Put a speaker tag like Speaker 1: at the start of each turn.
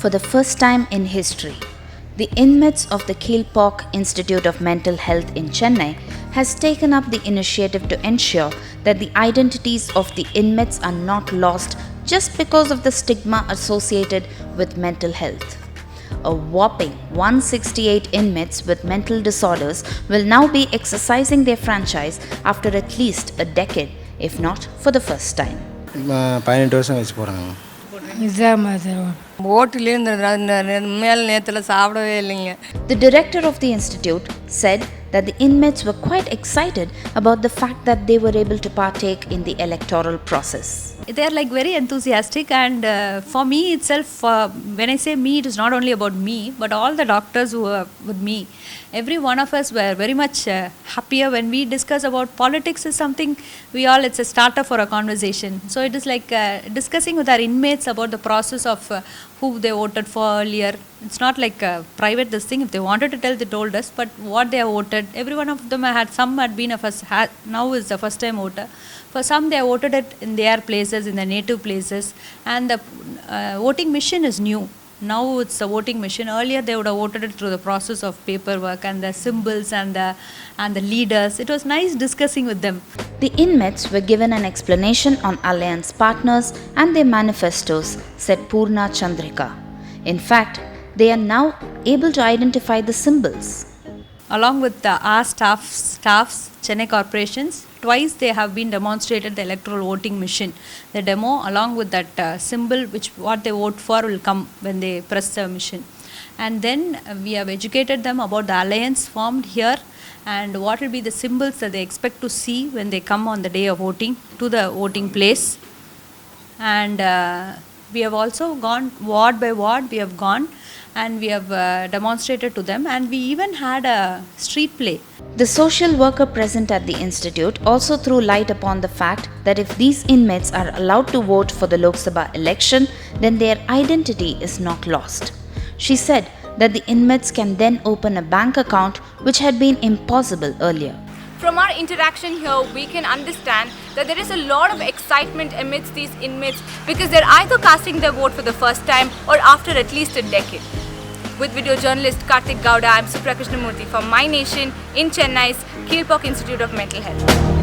Speaker 1: for the first time in history, the inmates of the Kilpauk Institute of Mental Health in Chennai has taken up the initiative to ensure that the identities of the inmates are not lost just because of the stigma associated with mental health. A whopping 168 inmates with mental disorders will now be exercising their franchise after at least a decade, if not for the first time.
Speaker 2: 18 வருஷம் வச்சு போகிறாங்க.
Speaker 1: The director of the institute said that the inmates were quite excited about the fact that they were able to partake in the electoral process.
Speaker 3: They are like very enthusiastic, and for me itself, when I say me, it is not only about me, but all the doctors who are with me. Every one of us were very much happier when we discuss about politics. Is something it's a starter for a conversation. So it is like discussing with our inmates about the process of who they voted for earlier. It's not like private this thing. If they wanted to tell, they told us, but what they have voted, every one of them some had been now is the first time voter. For some, they have voted it in their places, in their native places, and the voting machine is new. Now it's a voting machine. Earlier they would have voted it through the process of paperwork and the symbols and the leaders. It was nice discussing with them.
Speaker 1: The inmates were given an explanation on alliance partners and their manifestos, said Purna Chandrika. In fact, they are now able to identify the symbols.
Speaker 3: Along with our staffs, Chennai corporations, twice they have been demonstrated the electoral voting machine. The demo along with that symbol which what they vote for will come when they press the machine. And then we have educated them about the alliance formed here and what will be the symbols that they expect to see when they come on the day of voting to the voting place. And we have also gone ward by ward, we have gone and we have demonstrated to them, and we even had a street play.
Speaker 1: The social worker present at the institute also threw light upon the fact that if these inmates are allowed to vote for the Lok Sabha election, then their identity is not lost. She said that the inmates can then open a bank account, which had been impossible earlier.
Speaker 4: From our interaction here, we can understand that there is a lot of excitement amidst these inmates because they're either casting their vote for the first time or after at least a decade. With video journalist Karthik Gowda, I'm Supriya Krishnamurthy from MyNation in Chennai's Kilpauk Institute of Mental Health.